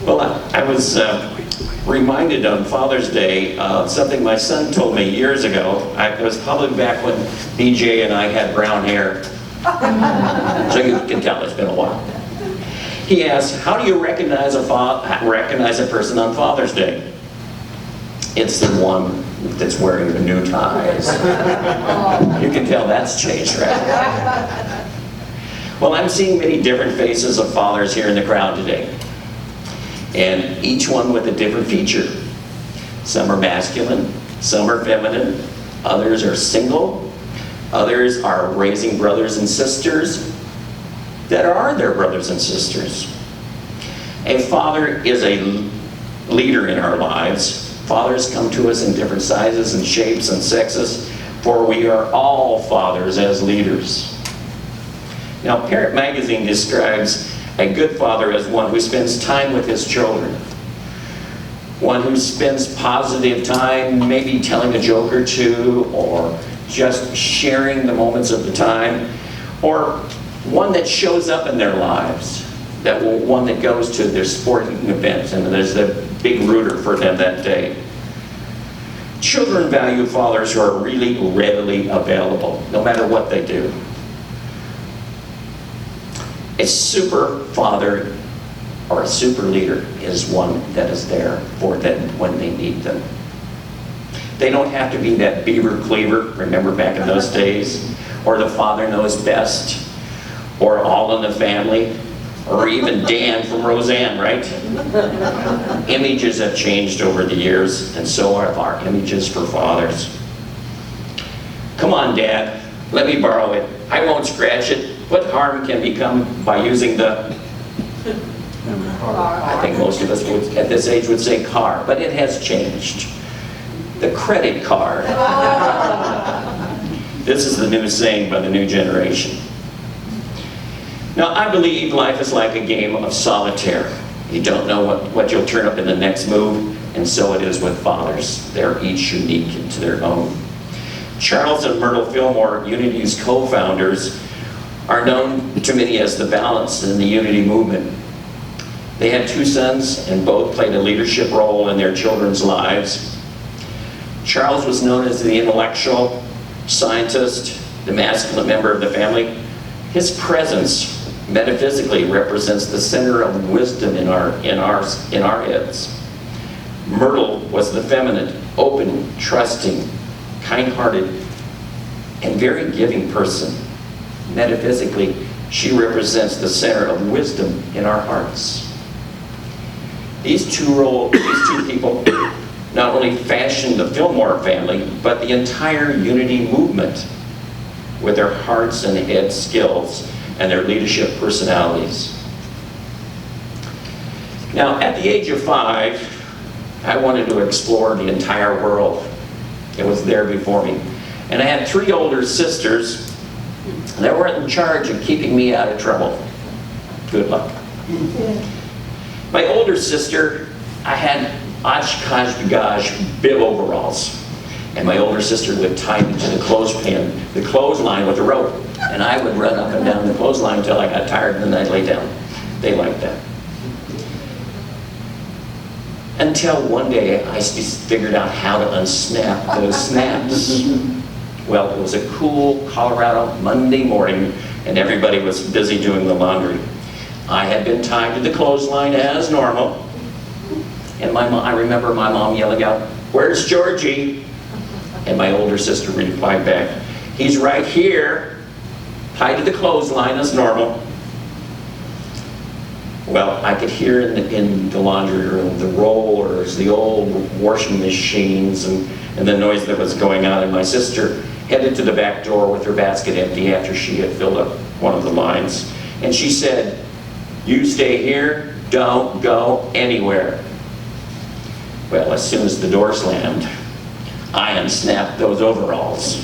Well, I was reminded on Father's Day of something my son told me years ago. It was probably back when BJ and I had brown hair. So you can tell it's been a while. He asked, how do you recognize a person on Father's Day? It's the one that's wearing the new ties. You can tell that's changed, right? Well, I'm seeing many different faces of fathers here in the crowd today. And each one with a different feature. Some are masculine, some are feminine, others are single, others are raising brothers and sisters that are their brothers and sisters. A father is a leader in our lives. Fathers come to us in different sizes and shapes and sexes, for we are all fathers as leaders. Now, Parent Magazine describes a good father as one who spends time with his children. One who spends positive time, maybe telling a joke or two, or just sharing the moments of the time, or one that shows up in their lives, one that goes to their sporting events and there's a big rooter for them that day. Children value fathers who are really readily available, no matter what they do. A super father or a super leader is one that is there for them when they need them. They don't have to be that beaver cleaver, remember back in those days, or the father knows best, or All in the Family, or even Dan from Roseanne, right? Images have changed over the years, and so have our images for fathers. Come on, Dad, let me borrow it. I won't scratch it. What harm can become by using the... I think most of us would, at this age would say car, but it has changed. The credit card. This is the new saying by the new generation. Now, I believe life is like a game of solitaire. You don't know what you'll turn up in the next move, and so it is with fathers. They're each unique to their own. Charles and Myrtle Fillmore, Unity's co-founders, are known to many as the Balance in the Unity movement. They had two sons, and both played a leadership role in their children's lives. Charles was known as the intellectual, scientist, the masculine member of the family. His presence metaphysically represents the center of wisdom in our heads. Myrtle was the feminine, open, trusting, kind-hearted, and very giving person. Metaphysically, she represents the center of wisdom in our hearts. These two people not only fashioned the Fillmore family, but the entire Unity movement with their hearts and head skills and their leadership personalities. Now, at the age of 5, I wanted to explore the entire world. It was there before me. And I had 3 older sisters that were in charge of keeping me out of trouble. Good luck. My older sister, I had Oshkosh bib overalls. And my older sister would tie me to the clothesline with a rope. And I would run up and down the clothesline until I got tired and then I'd lay down. They liked that. Until one day I figured out how to unsnap those snaps. Well, it was a cool Colorado Monday morning and everybody was busy doing the laundry. I had been tied to the clothesline as normal. And I remember my mom yelling out, "Where's Georgie?" And my older sister replied back, "He's right here, tied to the clothesline as normal." Well, I could hear in the laundry room the rollers, the old washing machines, and the noise that was going on. And my sister headed to the back door with her basket empty after she had filled up one of the lines. And she said, "You stay here, don't go anywhere." Well, as soon as the door slammed, I unsnapped those overalls.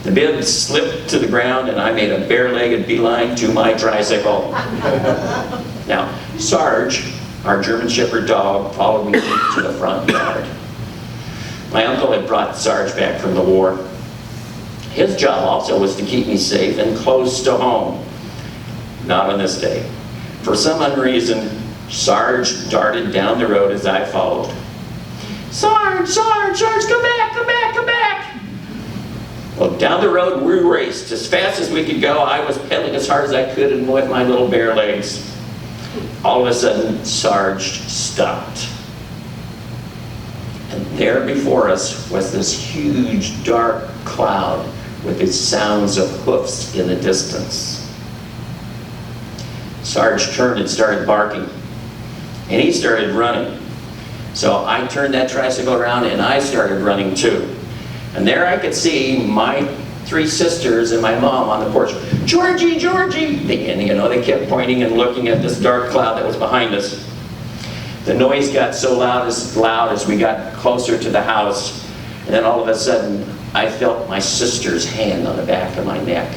The bib slipped to the ground and I made a bare-legged beeline to my tricycle. Now, Sarge, our German Shepherd dog, followed me to the front yard. My uncle had brought Sarge back from the war. His job also was to keep me safe and close to home. Not on this day. For some unknown reason, Sarge darted down the road as I followed. Sarge, Sarge, Sarge, come back, come back, come back! Well, down the road we raced. As fast as we could go, I was pedaling as hard as I could and with my little bare legs. All of a sudden, Sarge stopped. And there before us was this huge dark cloud with its sounds of hoofs in the distance. Sarge turned and started barking, and he started running. So I turned that tricycle around and I started running too. And there I could see my 3 sisters and my mom on the porch. Georgie, Georgie! They kept pointing and looking at this dark cloud that was behind us. The noise got so loud as we got closer to the house, and then all of a sudden I felt my sister's hand on the back of my neck.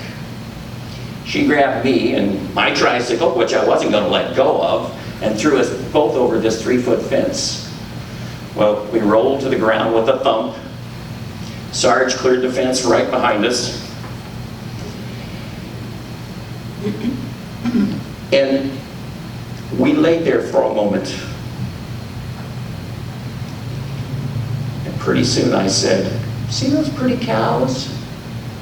She grabbed me and my tricycle, which I wasn't going to let go of, and threw us both over this 3-foot fence. Well, we rolled to the ground with a thump. Sarge cleared the fence right behind us. And we laid there for a moment. And pretty soon I said, "See those pretty cows?"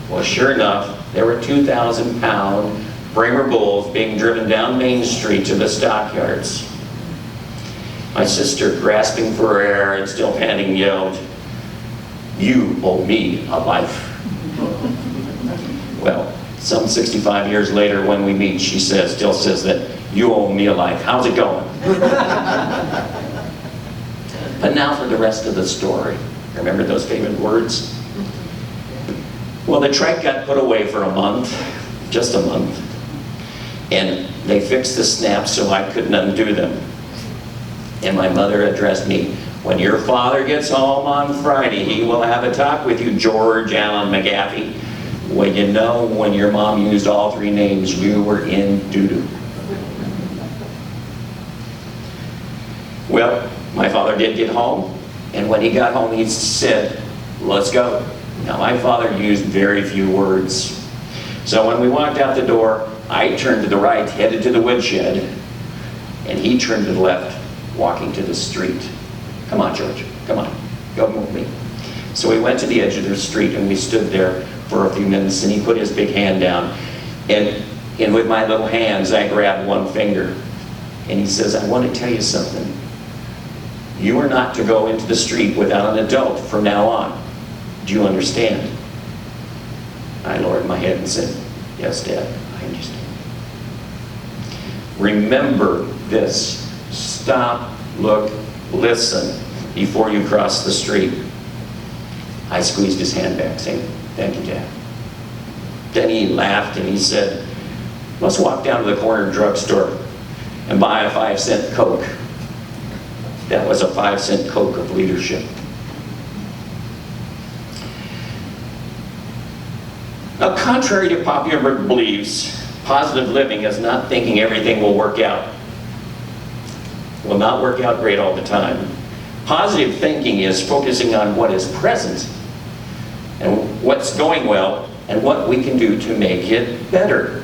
Well, sure enough, there were 2,000-pound Bremer bulls being driven down Main Street to the stockyards. My sister, grasping for air and still panting, yelled, "You owe me a life." Well, some 65 years later when we meet, she still says that, "You owe me a life. How's it going?" But now for the rest of the story. Remember those favorite words? Well, the trike got put away for a month, just a month. And they fixed the snaps so I couldn't undo them. And my mother addressed me, "When your father gets home on Friday, he will have a talk with you, George Allen McGaughey." Well, you know, when your mom used all 3 names, you were in doo-doo. Well, my father did get home, and when he got home, he said, "Let's go." Now, my father used very few words. So when we walked out the door, I turned to the right, headed to the woodshed, and he turned to the left, walking to the street. "Come on, George, come on, go with me." So we went to the edge of the street and we stood there for a few minutes, and he put his big hand down, and with my little hands I grabbed one finger, and he says, "I want to tell you something. You are not to go into the street without an adult from now on. Do you understand?" I lowered my head and said, "Yes, Dad, I understand." Remember this. Stop, look, listen before you cross the street. I squeezed his hand back, saying, "Thank you, Dad." Then he laughed and he said, "Let's walk down to the corner drugstore and buy a 5-cent Coke." That was a 5-cent Coke of leadership. Now, contrary to popular beliefs, positive living is not thinking everything will work out. Will not work out great all the time. Positive thinking is focusing on what is present and what's going well and what we can do to make it better.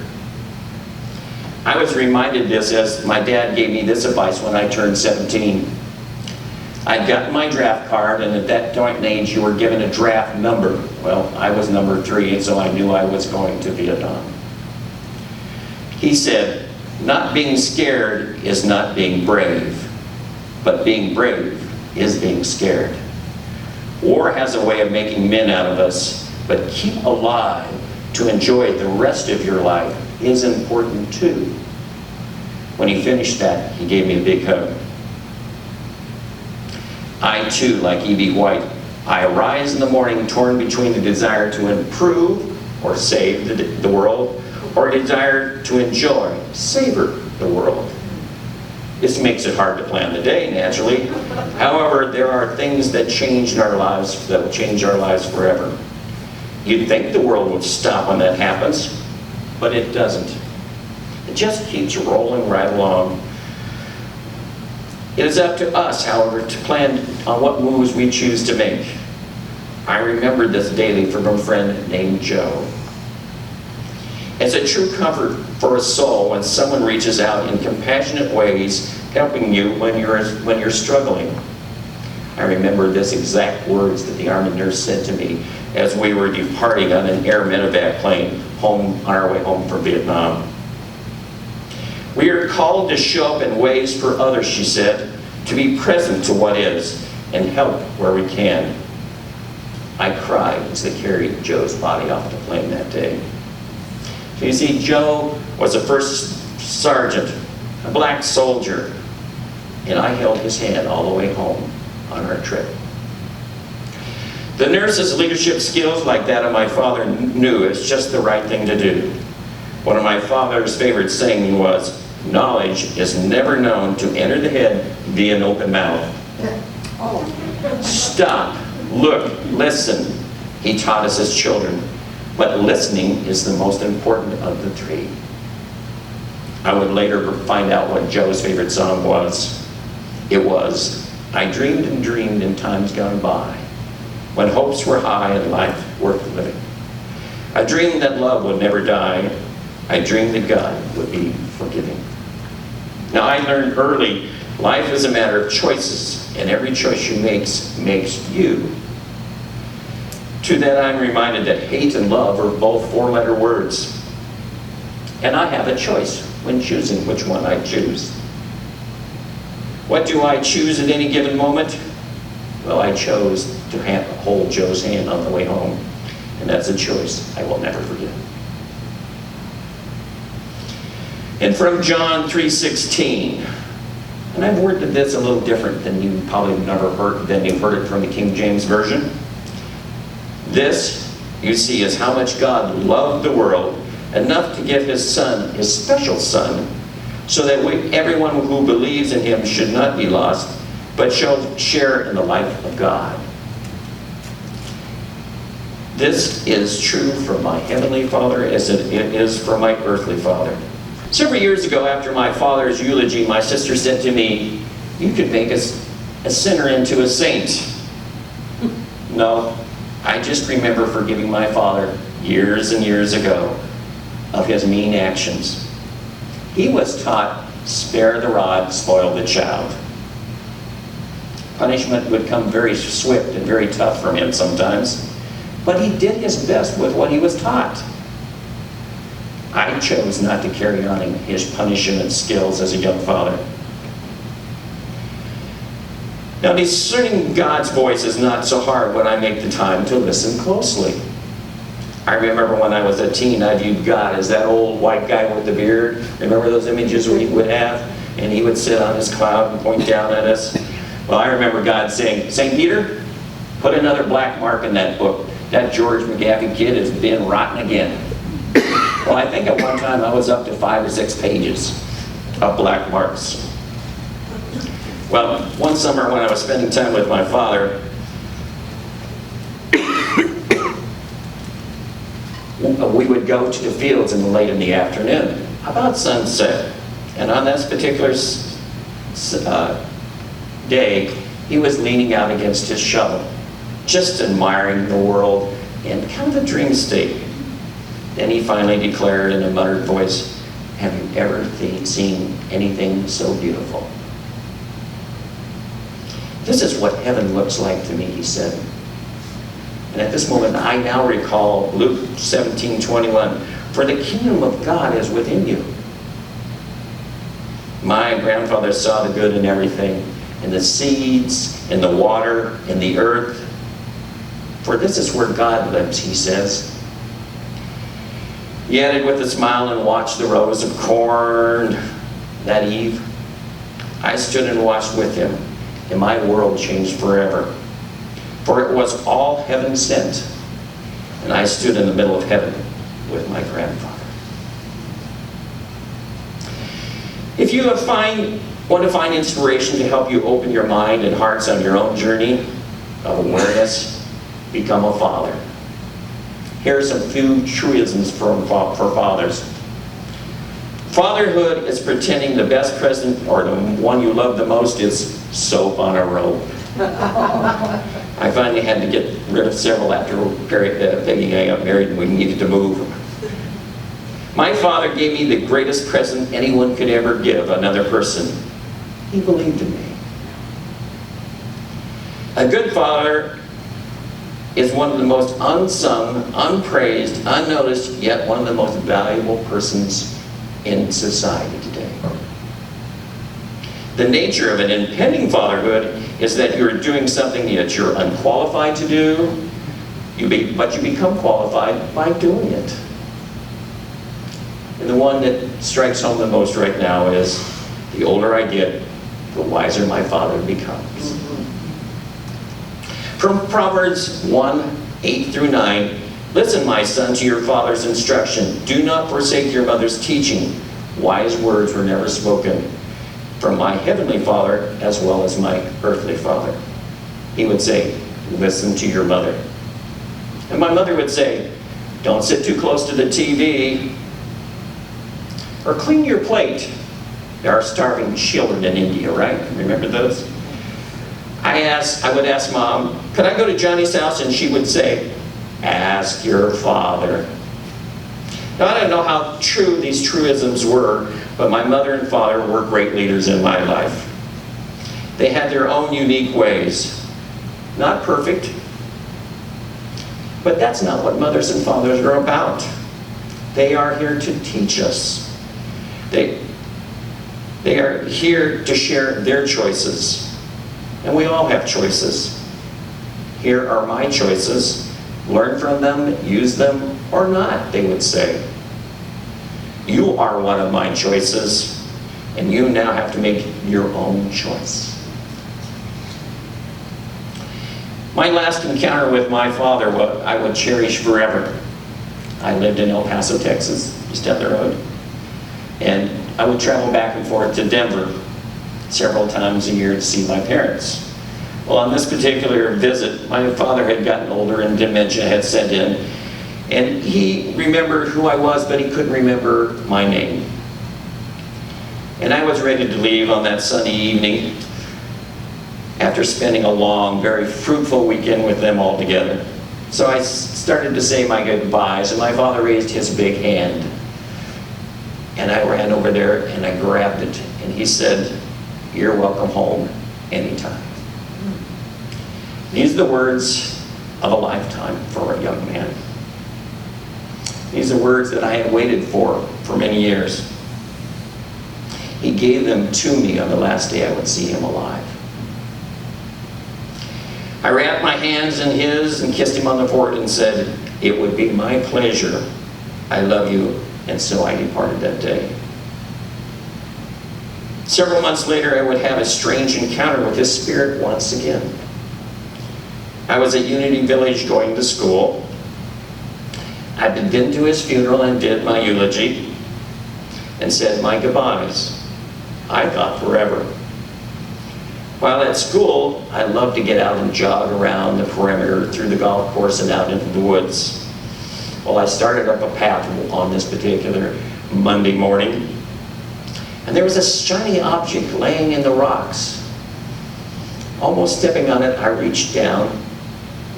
I was reminded this as my dad gave me this advice when I turned 17. I'd gotten my draft card, and at that joint age you were given a draft number. Well, I was number 3, and so I knew I was going to Vietnam. He said, "Not being scared is not being brave, but being brave is being scared. War has a way of making men out of us, but keep alive to enjoy the rest of your life is important too." When he finished that, he gave me a big hug. I too, like E.B. White, I arise in the morning torn between the desire to improve or save the world, or a desire to enjoy, savor the world. This makes it hard to plan the day, naturally. However, there are things that change in our lives, that will change our lives forever. You'd think the world would stop when that happens, but it doesn't. It just keeps rolling right along. It is up to us, however, to plan on what moves we choose to make. I remember this daily from a friend named Joe. It's a true comfort for a soul when someone reaches out in compassionate ways helping you when you're struggling. I remember this exact words that the Army nurse said to me as we were departing on an air medevac plane home on our way home from Vietnam. We are called to show up in ways for others, she said, to be present to what is and help where we can. I cried as they carried Joe's body off the plane that day. So you see, Joe was a first sergeant, a black soldier, and I held his hand all the way home on our trip. The nurse's leadership skills, like that of my father, knew it's just the right thing to do. One of my father's favorite sayings was, knowledge is never known to enter the head via an open mouth. Stop, look, listen, he taught us as children. But listening is the most important of the three. I would later find out what Joe's favorite song was. It was, I dreamed and dreamed in times gone by, when hopes were high and life worth living. I dreamed that love would never die. I dreamed that God would be forgiving. Now I learned early, life is a matter of choices, and every choice you make makes you. To that I'm reminded that hate and love are both four-letter words. And I have a choice when choosing which one I choose. What do I choose at any given moment? Well, I chose to hold Joe's hand on the way home, and that's a choice I will never forget. And from John 3:16, and I've worded this a little different than you probably never heard, than you've heard it from the King James Version. This, you see, is how much God loved the world, enough to give his Son, his special Son, so that everyone who believes in him should not be lost, but shall share in the life of God. This is true for my heavenly Father as it is for my earthly father. Several years ago, after my father's eulogy, my sister said to me, you could make a sinner into a saint. No, I just remember forgiving my father years and years ago of his mean actions. He was taught, spare the rod, spoil the child. Punishment would come very swift and very tough from him sometimes, but he did his best with what he was taught. I chose not to carry on his punishment skills as a young father. Now, discerning God's voice is not so hard when I make the time to listen closely. I remember when I was a teen, I viewed God as that old white guy with the beard. Remember those images we would have? And he would sit on his cloud and point down at us. Well, I remember God saying, St. Peter, put another black mark in that book. That George McGaughey kid has been rotten again. Well, I think at one time I was up to 5 or 6 pages of black marks. Well, one summer when I was spending time with my father, we would go to the fields late in the afternoon, about sunset. And on this particular day, he was leaning out against his shovel, just admiring the world in kind of a dream state. Then he finally declared in a muttered voice, have you ever seen anything so beautiful? This is what heaven looks like to me, he said. And at this moment, I now recall Luke 17:21, for the kingdom of God is within you. My grandfather saw the good in everything, in the seeds, in the water, in the earth. For this is where God lives, he says. He added with a smile and watched the rows of corn that eve. I stood and watched with him, and my world changed forever. For it was all heaven sent, and I stood in the middle of heaven with my grandfather. If you want to find inspiration to help you open your mind and hearts on your own journey of awareness, become a father. Here are some few truisms for fathers. Fatherhood is pretending the best present or the one you love the most is soap on a rope. I finally had to get rid of several after Peggy and I got married and we needed to move. My father gave me the greatest present anyone could ever give another person. He believed in me. A good father is one of the most unsung, unpraised, unnoticed, yet one of the most valuable persons in society today. The nature of an impending fatherhood is that you're doing something that you're unqualified to do, but you become qualified by doing it. And the one that strikes home the most right now is, the older I get, the wiser my father becomes. From Proverbs 1:8-9, listen, my son, to your father's instruction. Do not forsake your mother's teaching. Wise words were never spoken from my heavenly Father as well as my earthly father. He would say, listen to your mother. And my mother would say, don't sit too close to the TV. Or clean your plate. There are starving children in India, right? Remember those? I would ask Mom, could I go to Johnny's house? And she would say, ask your father. Now, I don't know how true these truisms were, but my mother and father were great leaders in my life. They had their own unique ways. Not perfect, but that's not what mothers and fathers are about. They are here to teach us. They are here to share their choices. And we all have choices. Here are my choices. Learn from them, use them, or not, they would say. You are one of my choices, and you now have to make your own choice. My last encounter with my father, what I would cherish forever. I lived in El Paso, Texas, just down the road. And I would travel back and forth to Denver several times a year to see my parents. Well, on this particular visit, my father had gotten older and dementia had set in. And he remembered who I was, but he couldn't remember my name. And I was ready to leave on that sunny evening after spending a long, very fruitful weekend with them all together. So I started to say my goodbyes, and my father raised his big hand. And I ran over there and I grabbed it, and he said, you're welcome home anytime. These are the words of a lifetime for a young man. These are words that I had waited for many years. He gave them to me on the last day I would see him alive. I wrapped my hands in his and kissed him on the forehead and said, it would be my pleasure. I love you. And so I departed that day. Several months later, I would have a strange encounter with his spirit once again. I was at Unity Village going to school. I'd been to his funeral and did my eulogy and said my goodbyes. I thought forever. While at school, I loved to get out and jog around the perimeter through the golf course and out into the woods. Well, I started up a path on this particular Monday morning, and there was a shiny object laying in the rocks. Almost stepping on it, I reached down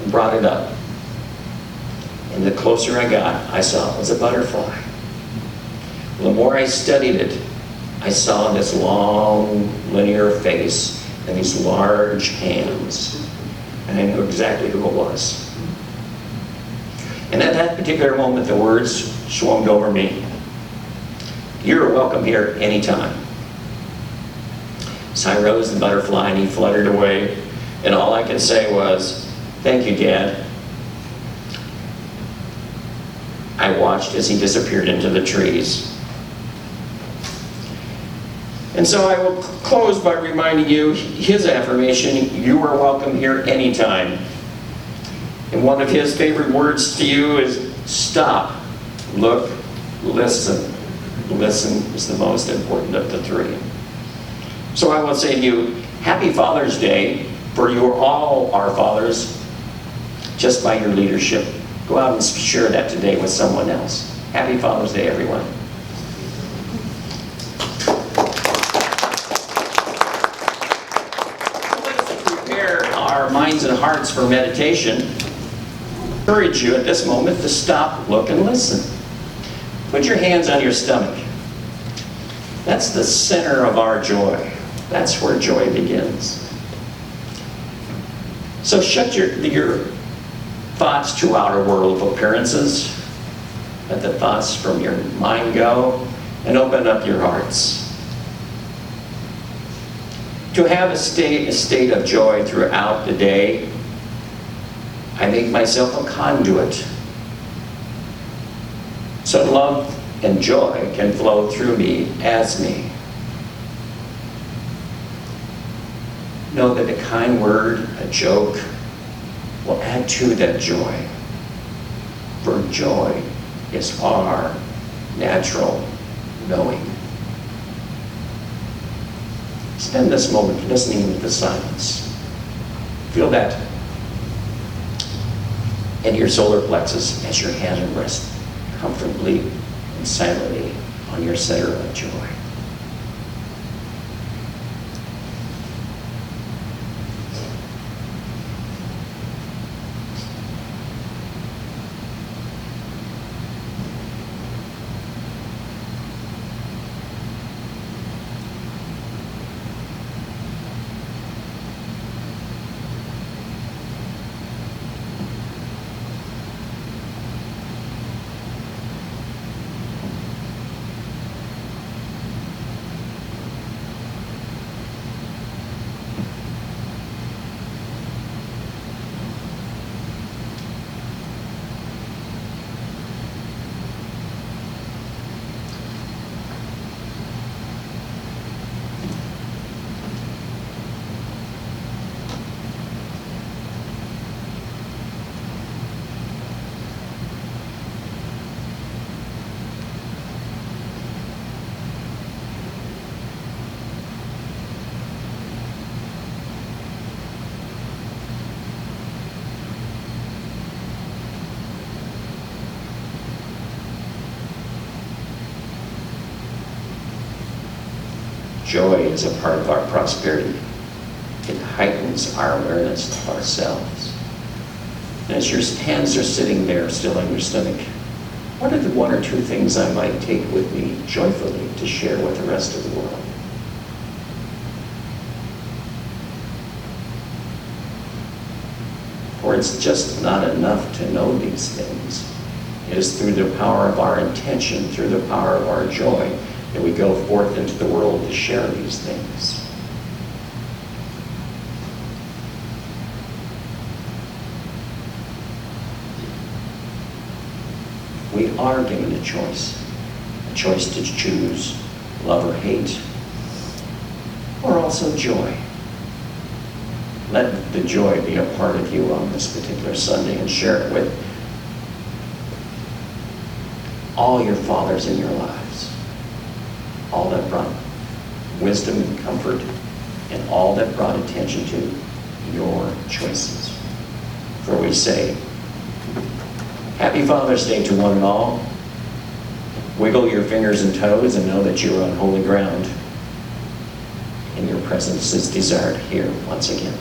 and brought it up. And the closer I got, I saw it was a butterfly. The more I studied it, I saw this long, linear face and these large hands. And I knew exactly who it was. And at that particular moment, the words swarmed over me. You're welcome here anytime. So I rose the butterfly and he fluttered away. And all I could say was, thank you, Dad. I watched as he disappeared into the trees. And so I will close by reminding you his affirmation, you are welcome here anytime. And one of his favorite words to you is stop, look, listen. Listen is the most important of the three. So I will say to you, happy Father's Day, for you are all our fathers, just by your leadership. Go out and share that today with someone else. Happy Father's Day, everyone. Let us prepare our minds and hearts for meditation. I encourage you at this moment to stop, look, and listen. Put your hands on your stomach. That's the center of our joy. That's where joy begins. So shut your thoughts to outer world appearances. Let the thoughts from your mind go and open up your hearts. To have a state of joy throughout the day, I make myself a conduit. So love and joy can flow through me as me. Know that a kind word, a joke, will add to that joy. For joy is our natural knowing. Spend this moment listening to the silence. Feel that in your solar plexus as your hand rests comfortably and silently on your center of joy. Joy is a part of our prosperity. It heightens our awareness of ourselves. And as your hands are sitting there still on your stomach, what are the one or two things I might take with me joyfully to share with the rest of the world? For it's just not enough to know these things. It is through the power of our intention, through the power of our joy, that we go forth into the world to share these things. We are given a choice to choose love or hate, or also joy. Let the joy be a part of you on this particular Sunday and share it with all your fathers in your lives. All that brought wisdom and comfort, and all that brought attention to your choices. For we say, Happy Father's Day to one and all. Wiggle your fingers and toes and know that you're on holy ground. And your presence is desired here once again.